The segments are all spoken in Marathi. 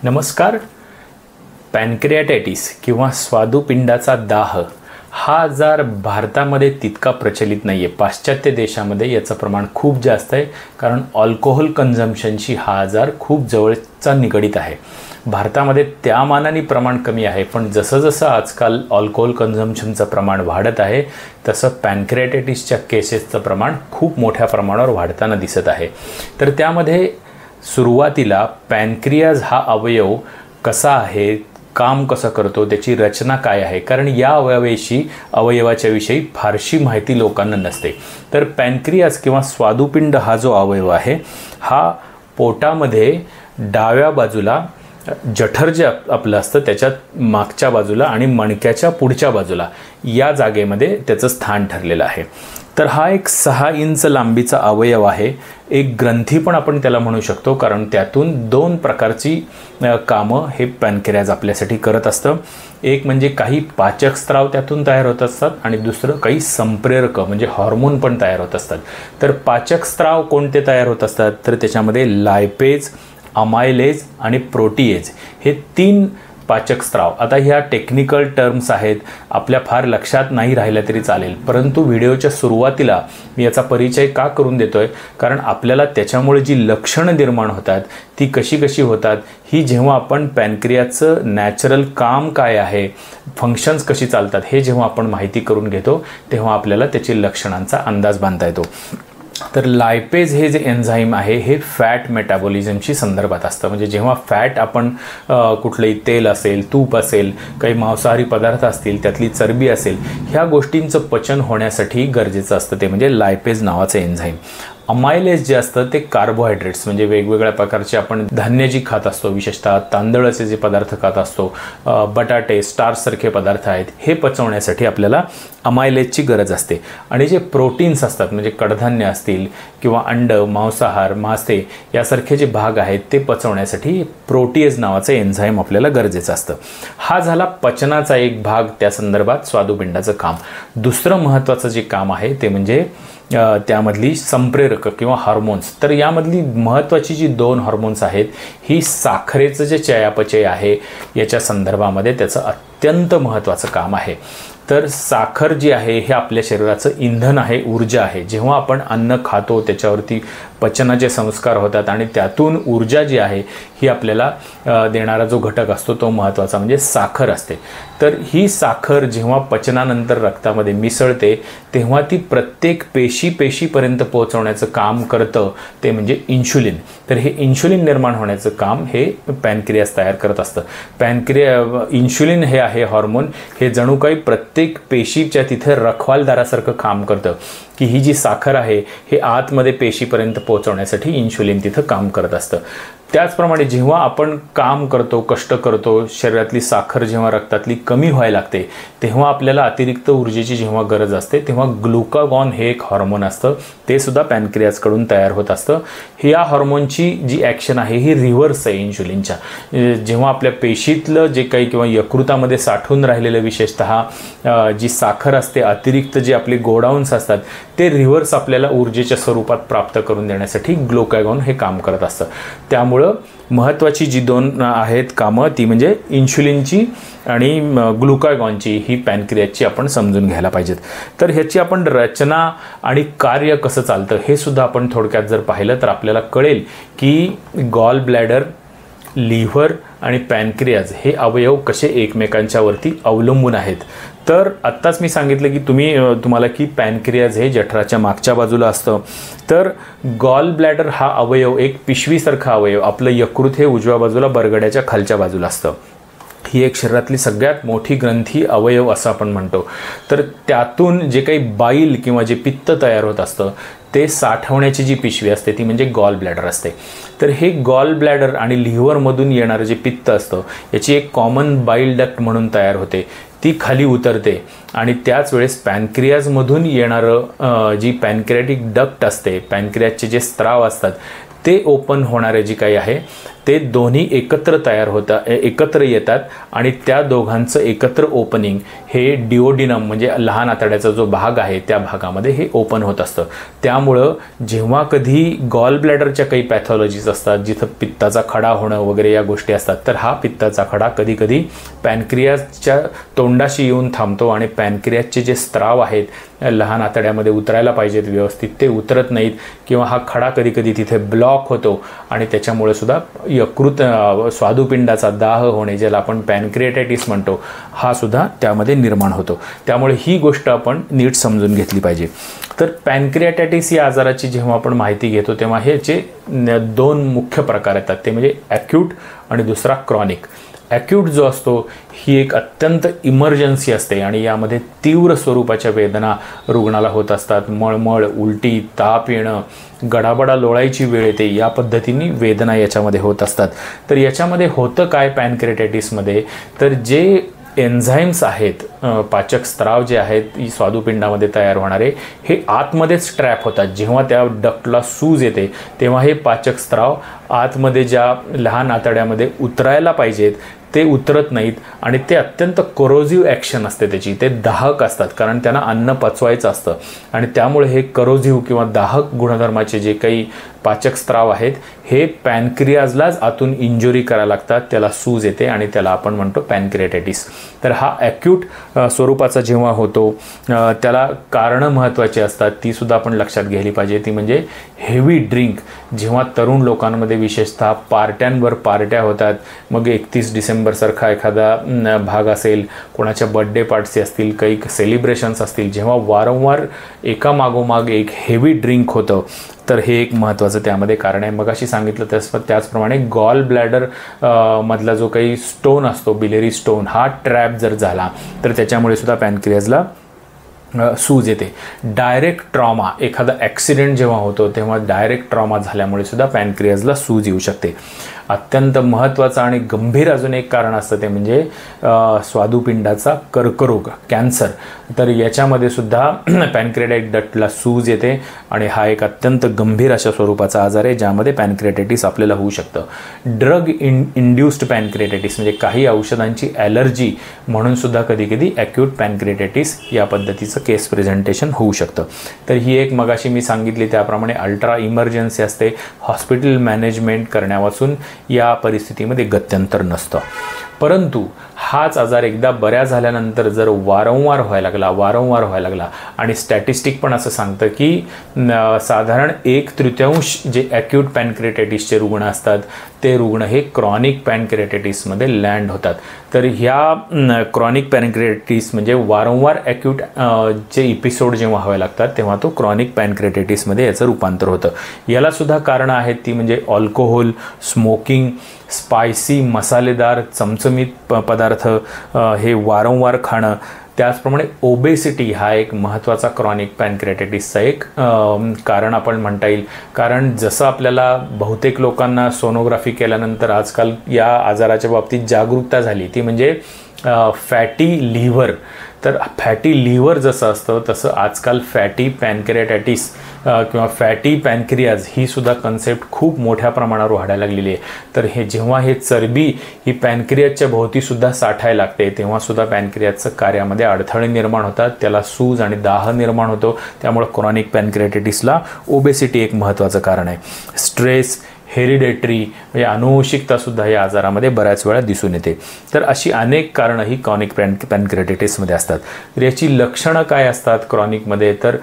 नमस्कार. पॅनक्रियाटायटिस किंवा स्वादुपिंडाचा दाह हा आजार भारतामध्ये तितका प्रचलित नाही आहे. पाश्चात्य देशामध्ये याचं प्रमाण खूप जास्त आहे, कारण अल्कोहोल कन्झम्पशनशी हा आजार खूप जवळचा निगडीत आहे. भारतामध्ये त्या मानाने प्रमाण कमी आहे, पण जसं जसं आजकाल अल्कोहोल कन्झम्पशनचं प्रमाण वाढत आहे तसं पॅनक्रियाटायटिसच्या केसेसचं प्रमाण खूप मोठ्या प्रमाणावर वाढताना दिसत आहे. तर त्यामध्ये सुरुवातीला पॅनक्रियाज हा अवयव कसा आहे, काम कसं करतो, त्याची रचना काय आहे, कारण या अवयवाच्या विषयी फारशी माहिती लोकांना नसते. तर पॅनक्रियाज किंवा स्वादुपिंड हा जो अवयव आहे हा पोटामध्ये डाव्या बाजूला जठर जे आपलं असतं त्याच्यात मागच्या बाजूला आणि मणक्याच्या पुढच्या बाजूला या जागेमध्ये त्याचं स्थान ठरलेलं आहे. तर हा एक 6 इंच लांबीचा अवयव आहे. एक ग्रंथी पण आपण त्याला म्हणू शकतो, कारण त्यातून 2 प्रकारची कामं हे पॅनक्रियाज आपल्यासाठी करत असतं. एक म्हणजे काही पाचक स्त्राव त्यातून तयार होत असतात आणि दुसरं काही संप्रेरक म्हणजे हॉर्मोन पण तयार होत असतात. तर पाचक स्त्राव कोणते तयार होत असतात, तर त्याच्यामध्ये लायपेज, अमायलेज आणि प्रोटीएज हे 3 पाचक स्त्राव. आता ह्या टेक्निकल टर्म्स आहेत, आपल्या फार लक्षात नाही राहिल्या तरी चालेल, परंतु व्हिडिओच्या सुरुवातीला मी याचा परिचय का करून देतोय, कारण आपल्याला त्याच्यामुळे जी लक्षणं निर्माण होतात ती कशी कशी होतात ही जेव्हा आपण पॅनक्रियाचं नॅचरल काम काय आहे, फंक्शन्स कशी चालतात हे जेव्हा आपण माहिती करून घेतो तेव्हा आपल्याला त्याची लक्षणांचा अंदाज बांधता येतो. तर लायपेज हे जे एन्झाईम आहे हे फॅट मेटाबॉलिझमशी संदर्भात असतं. म्हणजे जेव्हा फॅट आपण कुठलंही तेल असेल, तूप असेल, काही मांसाहारी पदार्थ असतील, त्यातली चरबी असेल, ह्या गोष्टींचं पचन होण्यासाठी गरजेचं असतं ते म्हणजे लायपेज नावाचं एन्झाईम. अमायलेज जे असतं ते कार्बोहायड्रेट्स म्हणजे वेगवेगळ्या प्रकारचे आपण धान्य जी खात असतो, विशेषतः तांदळाचे जे पदार्थ खात असतो, बटाटे, स्टार्चसारखे पदार्थ आहेत, हे पचवण्यासाठी आपल्याला अमायलेजची गरज असते. आणि जे प्रोटीन्स असतात म्हणजे कडधान्य असतील किंवा अंड, मांसाहार, मासे यासारखे जे भाग आहेत ते पचवण्यासाठी प्रोटीएज नावाचं एन्झाईम आपल्याला गरजेचं असतं. हा झाला पचनाचा एक भाग, त्या संदर्भात स्वादुपिंडाचं काम. दुसरं महत्त्वाचं जे काम आहे ते म्हणजे त्यामधली संप्रेरक किंवा हार्मोन्स. तर यामधली महत्त्वाची जी 2 हार्मोन्स आहेत ही साखरेचं जे चयापचय आहे याच्या संदर्भामध्ये त्याचं अत्यंत महत्त्वाचं काम आहे. तर साखर जी आहे हे आपल्या शरीराचं इंधन आहे, ऊर्जा आहे. जेव्हा आपण अन्न खातो त्याच्यावरती पचनाचे संस्कार होतात आणि त्यातून ऊर्जा जी आहे ही आपल्याला देणारा जो घटक असतो तो महत्त्वाचा म्हणजे साखर असते. तर ही साखर जेव्हा पचनानंतर रक्तामध्ये मिसळते तेव्हा ती प्रत्येक पेशीपर्यंत पोहोचवण्याचं काम करतं ते म्हणजे इन्शुलिन. तर हे इन्शुलिन निर्माण होण्याचं काम हे पॅनक्रियाज तयार करत असतं. इन्शुलिन हे आहे हॉर्मोन, हे जणू काही प्रत्येक पेशीच्या तिथे रखवालदारासारखं काम करतं की ही जी साखर आहे हे आतमध्ये पेशीपर्यंत पोहोचवण्यासाठी इन्शुलिन तिथं काम करत असतं. त्याचप्रमाणे जेव्हा आपण काम करतो, कष्ट करतो, शरीरातली साखर जेव्हा रक्तातली कमी व्हायला लागते तेव्हा आपल्याला अतिरिक्त ऊर्जेची जेव्हा गरज असते तेव्हा ग्लुकागॉन हे एक हॉर्मोन असतं, ते सुद्धा पॅनक्रियाजकडून तयार होत असतं. या हॉर्मोनची जी ॲक्शन आहे ही रिव्हर्स आहे इन्शुलिनच्या. जेव्हा आपल्या पेशीतलं जे काही किंवा यकृतामध्ये साठून राहिलेलं विशेषतः जी साखर असते, अतिरिक्त जे आपले गोडाऊन्स असतात ते रिव्हर्स आपल्याला ऊर्जेच्या स्वरूपात प्राप्त करून देण्यासाठी ग्लुकागॉन हे काम करत असतं. त्यामुळं महत्त्वाची जी 2 आहेत कामं ती म्हणजे इन्शुलिनची आणि ग्लुकागॉनची, ही पॅनक्रियाजची आपण समजून घ्यायला पाहिजेत. तर ह्याची आपण रचना आणि कार्य कसं चालतं हे सुद्धा आपण थोडक्यात जर पाहिलं तर आपल्याला कळेल की गॉल ब्लॅडर, लिव्हर आणि पॅनक्रियाज हे अवयव कसे एकमेकांच्यावरती अवलंबून आहेत. तर आत्ताच मी सांगितलं की तुम्हाला की पॅनक्रियाज हे जठराच्या मागच्या बाजूला असतं. तर गॉल ब्लॅडर हा अवयव एक पिशवीसारखा अवयव, आपलं यकृत हे उजव्या बाजूला बरगड्याच्या खालच्या बाजूला असतं. ही एक शरीरातली सगळ्यात मोठी ग्रंथी अवयव असं आपण म्हणतो. तर त्यातून जे काही बाईल किंवा जे पित्त तयार होत असतं ते साठवण्याची जी पिशवी असते ती म्हणजे गॉल ब्लॅडर असते. तर हे गॉल ब्लॅडर आणि लिव्हरमधून येणारं जे पित्त असतं याची एक कॉमन बाईल डक्ट म्हणून तयार होते, ती खाली उतरते आणि त्याच वेळेस पॅनक्रियाजमधून येणारं जी पॅनक्रियाटिक डक्ट असते, पॅनक्रियाजचे जे स्त्राव असतात ते ओपन होणारे जे काही आहे ते दोन्ही एकत्र येतात आणि त्या दोघांचं एकत्र ओपनिंग हे डिओडिनम म्हणजे लहान आतड्याचा जो भाग आहे त्या भागामध्ये हे ओपन होत असतं. त्यामुळं जेव्हा कधी गॉल ब्लॅडरच्या काही पॅथॉलॉजीज असतात जिथं पित्ताचा खडा होणं वगैरे या गोष्टी असतात, तर हा पित्ताचा खडा कधी कधी पॅनक्रियासच्या तोंडाशी येऊन थांबतो आणि पॅनक्रियासचे जे स्त्राव आहेत लहान आतड्यामध्ये उतरायला पाहिजेत व्यवस्थित ते उतरत नाहीत, किंवा हा खडा कधी कधी तिथे ब्लॉक होतो आणि त्याच्यामुळे सुद्धा यकृत स्वादुपिंडाचा दाह होणे, ज्याला आपण पॅनक्रिएटायटिस म्हणतो, हा सुद्धा त्यामध्ये निर्माण होतो. त्यामुळे ही गोष्ट आपण नीट समजून घेतली पाहिजे. तर पॅनक्रिएटायटिस या आजाराची जेव्हा आपण माहिती घेतो तेव्हा ह्याचे दोन मुख्य प्रकार येतात, ते म्हणजे ॲक्यूट आणि दुसरा क्रॉनिक. ॲक्यूट जो असतो ही एक अत्यंत इमर्जन्सी असते आणि यामध्ये तीव्र स्वरूपाच्या वेदना रुग्णाला होत असतात. मळमळ, उलटी, ताप येणं, गडाबडा लोळायची वेळ येते, या पद्धतीने वेदना याच्यामध्ये होत असतात. तर याच्यामध्ये होतं काय पॅनक्रिएटायटिसमध्ये, तर जे एन्झाईम्स आहेत, पाचक स्त्राव जे आहेत स्वादुपिंडामध्ये तयार होणारे, हे आतमध्येच ट्रॅप होतात. जेव्हा त्या डक्टला सूज येते तेव्हा हे पाचक स्त्राव आतमध्ये ज्या लहान आतड्यामध्ये उतरायला पाहिजेत ते उतरत नाहीत आणि ते अत्यंत कोरोजिव्ह ॲक्शन असते त्याची, ते दाहक असतात कारण त्यांना अन्न पचवायचं असतं आणि त्यामुळे हे कोरोजिव्ह किंवा दाहक गुणधर्माचे जे काही पाचक स्त्राव आहेत हे पॅनक्रियाजलाच आतून इंजुरी करायला लागतात, त्याला सूज येते आणि त्याला आपण म्हणतो पॅनक्रिएटायटिस. तर हा ॲक्यूट स्वरूपाचा जेव्हा होतो त्याला कारणं महत्त्वाची असतात, ती सुद्धा आपण लक्षात घ्यायला पाहिजे. ती म्हणजे हेवी ड्रिंक. जेव्हा तरुण लोकांमध्ये विशेषतः पार्ट्यांवर पार्ट्या होतात, मग 31 डिसेंबरसारखा एखादा भाग असेल, कोणाच्या बड्डे पार्टी असतील, काही सेलिब्रेशन्स असतील, जेव्हा वारंवार एका मागोमाग एक हेवी ड्रिंक होतं, तर हे एक महत्त्वाचं त्यामध्ये कारण आहे. मगाशी सांगितलं त्याचप्रमाणे गॉल ब्लॅडर मधला जो काही स्टोन असतो, बिलेरी स्टोन, हा ट्रॅप जर झाला तर त्याच्यामुळे सुद्धा पॅनक्रियाजला सूज येते. डायरेक्ट ट्रॉमा, एखादा ॲक्सिडेंट जेव्हा होतो तेव्हा डायरेक्ट ट्रॉमा झाल्यामुळे सुद्धा पॅनक्रियाजला सूज येऊ शकते. अत्यंत महत्त्वाचं आणि गंभीर अजून एक कारण असतं ते म्हणजे स्वादुपिंडाचा कर्करोग, कॅन्सर. तर याच्यामध्ये सुद्धा पॅनक्रिएटाइट डक्टला सूज येते आणि हा एक अत्यंत गंभीर अशा स्वरूपाचा आजार आहे ज्यामध्ये पॅनक्रिएटायटिस आपल्याला होऊ शकतं. ड्रग इंड्युस्ड पॅनक्रिएटायटिस म्हणजे काही औषधांची ॲलर्जी म्हणून सुद्धा कधी कधी ॲक्यूट पॅनक्रिएटायटिस या पद्धतीचं केस प्रेझेंटेशन होऊ शकतं. तर ही एक मगाशी मी सांगितली त्याप्रमाणे अल्ट्रा इमर्जन्सी असते, हॉस्पिटल मॅनेजमेंट करण्यापासून या परिस्थितीमध्ये गत्यंतर नसतं. परंतु हाच आजार एकदा बऱ्या झाल्यानंतर जर वारंवार व्हायला लागला आणि स्टॅटिस्टिक पण असं सांगतं की साधारण 1/3 जे ॲक्यूट पॅनक्रिएटायटिसचे रुग्ण असतात ते रुग्ण हे क्रॉनिक पॅनक्रिएटायटिसमध्ये लँड होतात. तर ह्या क्रॉनिक पॅनक्रिएटायटिस म्हणजे वारंवार ॲक्यूट जे एपिसोड जेव्हा व्हावे लागतात तेव्हा तो क्रॉनिक पॅनक्रिएटायटिसमध्ये याचं रूपांतर होतं. यालासुद्धा कारणं आहेत, ती म्हणजे अल्कोहोल, स्मोकिंग, स्पायसी मसालेदार चमचमीत पदार्थ हे वारंवार खाणं, त्याचप्रमाणे ओबेसिटी हा एक महत्त्वाचा क्रॉनिक पॅनक्रिएटायटिसचा एक कारण आपण म्हणता येईल. कारण जसं आपल्याला बहुतेक लोकांना सोनोग्राफी केल्यानंतर आजकाल या आजाराच्या बाबतीत जागरूकता झाली, ती म्हणजे फॅटी लिव्हर. तर फॅटी लिव्हर जसं असतं तसं आजकाल फॅटी पॅनक्रिएटायटिस किंवा फॅटी पॅनक्रियाज ही सुद्धा कन्सेप्ट खूप मोठ्या प्रमाणावर वाढायला लागलेली आहे. तर हे जेव्हा हे चरबी ही पॅनक्रियाजच्या भोवतीसुद्धा साठायला लागते तेव्हा सुद्धा पॅनक्रियाजचं कार्यामध्ये अडथळे निर्माण होतात, त्याला सूज आणि दाह निर्माण होतो. त्यामुळे क्रॉनिक पॅनक्रिएटायटिसला ओबेसिटी एक महत्त्वाचं कारण आहे. स्ट्रेस, हेरिडेटरी म्हणजे अनुवंशिकतासुद्धा या आजारामध्ये बऱ्याच वेळा दिसून येते. तर अशी अनेक कारणं ही क्रॉनिक पॅनक्रिएटायटिसमध्ये असतात. तर याची लक्षणं काय असतात क्रॉनिकमध्ये, तर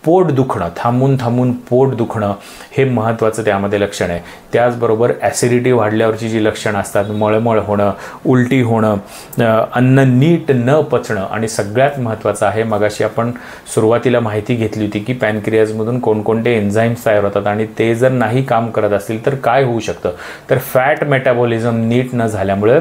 पोट दुखणं, थांबून पोट दुखणं हे महत्त्वाचं त्यामध्ये लक्षण आहे. त्याचबरोबर ॲसिडिटी वाढल्यावरची जी लक्षणं असतात, मळमळ होणं, उलटी होणं, अन्न नीट न पचणं आणि सगळ्यात महत्त्वाचं आहे, मगाशी आपण सुरुवातीला माहिती घेतली होती की पॅनक्रियाजमधून कोणकोणते एन्झाईम्स तयार होतात आणि ते जर नाही काम करत असतील तर काय होऊ शकतं. तर फॅट मेटाबॉलिझम नीट न झाल्यामुळे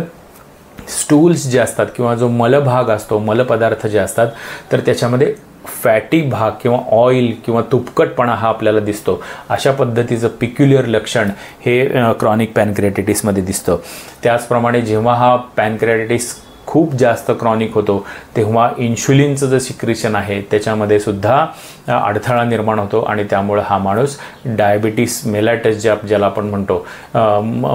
स्टूल्स जे असतात किंवा जो मलभाग असतो, मलपदार्थ जे असतात, तर त्याच्यामध्ये फॅटी भाग किंवा ऑइल किंवा तुपकटपणा हा आपल्याला दिसतो. अशा पद्धतीचं पिक्युलियर लक्षण हे क्रॉनिक पॅनक्रिएटायटिसमध्ये दिसतं. त्याचप्रमाणे जेव्हा हा पॅनक्रिएटायटिस खूप जास्त क्रॉनिक होतो तेव्हा इन्शुलिनचं जे सिक्रेशन आहे त्याच्यामध्ये सुद्धा अडथळा निर्माण होतो आणि त्यामुळे हा माणूस डायबिटीस मेलायटस ज्याला आपण म्हणतो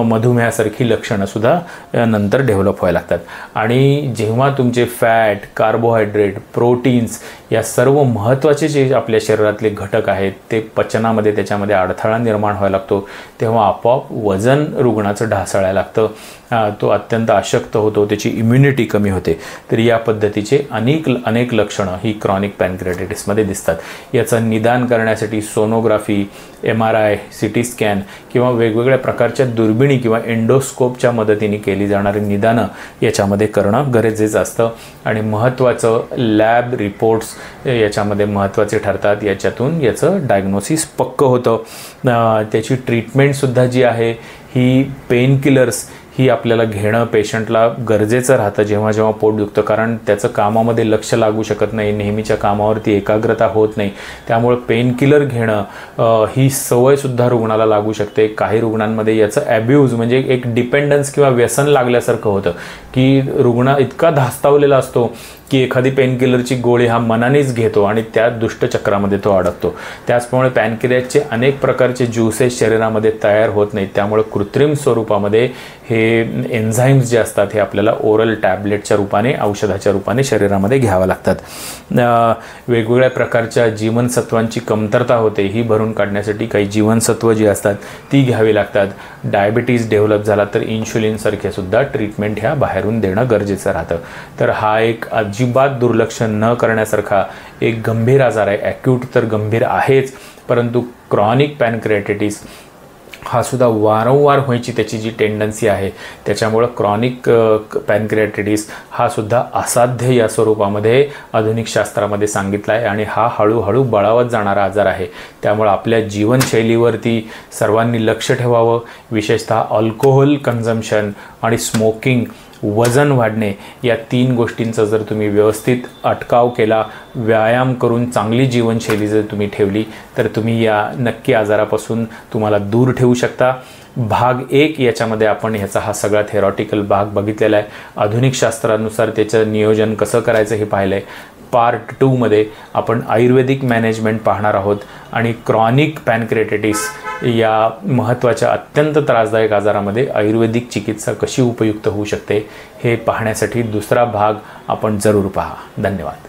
मधुमेहासारखी लक्षणंसुद्धा नंतर डेव्हलप व्हायला लागतात. आणि जेव्हा तुमचे फॅट, कार्बोहायड्रेट, प्रोटीन्स या सर्व महत्त्वाचे जे आपल्या शरीरातले घटक आहेत ते पचनामध्ये त्याच्यामध्ये अडथळा निर्माण व्हायला लागतो तेव्हा आपोआप वजन रुग्णाचं ढासळायला लागतं, तो अत्यंत अशक्त होतो, त्याची इम्युनिटी कमी होते. तर या पद्धतीचे अनेक लक्षणं ही क्रॉनिक पॅनक्रियाटायटिसमध्ये दिसतात. याचं निदान करण्यासाठी सोनोग्राफी, MRI, CT स्कॅन किंवा वेगवेगळ्या प्रकारच्या दुर्बिणी किंवा एंडोस्कोपच्या मदतीने केली जाणारी निदानं याच्यामध्ये करणं गरजेचं असतं. आणि महत्त्वाचं लॅब रिपोर्ट्स याच्यामध्ये महत्त्वाचे ठरतात. याच्यातून याचं डायग्नोसिस पक्कं होतं. त्याची ट्रीटमेंटसुद्धा जी आहे ही पेनकिलर्स ही आपल्याला घेणं पेशंटला गरजेचं राहतं जेव्हा जेव्हा पोट दुखतं, कारण त्याचं कामामध्ये लक्ष लागू शकत नाही, नेहमीच्या कामावरती एकाग्रता होत नाही. त्यामुळे पेनकिलर घेणं ही सवयसुद्धा रुग्णाला लागू शकते. काही रुग्णांमध्ये याचं ॲब्यूज म्हणजे एक डिपेंडन्स किंवा व्यसन लागल्यासारखं होतं की रुग्ण इतका धास्तावलेला असतो की एखादी पेनकिलरची गोळी हा मनानेच घेतो आणि त्या दुष्टचक्रामध्ये तो अडकतो. त्याचप्रमाणे पॅनक्रियासचे अनेक प्रकारचे ज्यूसेस शरीरामध्ये तयार होत नाहीत. त्यामुळे कृत्रिम स्वरूपामध्ये हे एन्झाईम्स जे असतात हे आपल्याला ओरल टॅबलेटच्या रूपाने, औषधाच्या रूपाने शरीरामध्ये घ्यावं लागतात. वेगवेगळ्या प्रकारच्या जीवनसत्वांची कमतरता होते, ही भरून काढण्यासाठी काही जीवनसत्व जी असतात ती घ्यावी लागतात. डायबिटीज डेव्हलप झाला तर इन्शुलिनसारखे सुद्धा ट्रीटमेंट ह्या बाहेरून देणं गरजेचं राहतं. तर हा एक अजिबात दुर्लक्ष न करण्यासारखा एक गंभीर आजार आहे. ॲक्यूट तर गंभीर आहेच, परंतु क्रॉनिक पॅनक्रियाटायटिस हा सुद्धा वारंवार व्हायची त्याची जी टेंडन्सी आहे त्याच्यामुळं क्रॉनिक पॅनक्रियाटायटिस हा सुद्धा असाध्य या स्वरूपामध्ये आधुनिक शास्त्रामध्ये सांगितला आहे आणि हा हळूहळू बळावत जाणारा आजार आहे. त्यामुळे आपल्या जीवनशैलीवरती सर्वांनी लक्ष ठेवावं. विशेषतः अल्कोहोल कन्झम्पशन आणि स्मोकिंग, वजन वाढणे या 3 गोष्टींचा जर तुम्ही व्यवस्थित अटकाव केला, व्यायाम करून चांगली जीवनशैली जर तुम्ही ठेवली तर तुम्ही या नक्की आजारापासून तुम्हाला दूर ठेवू शकता. भाग 1 याच्यामध्ये आपण ह्याचा हा सगळा थेरॉटिकल भाग बघितलेला आहे. आधुनिक शास्त्रानुसार त्याचं नियोजन कसं करायचं हे पाहिलं आहे. पार्ट 2 मध्ये आपण आयुर्वेदिक मॅनेजमेंट पाहणार आहोत आणि क्रॉनिक पॅनक्रियाटायटिस या महत्त्वाच्या अत्यंत त्रासदायक आजारामध्ये आयुर्वेदिक चिकित्सा कशी उपयुक्त होऊ शकते हे पाहण्यासाठी दुसरा भाग आपण जरूर पहा. धन्यवाद.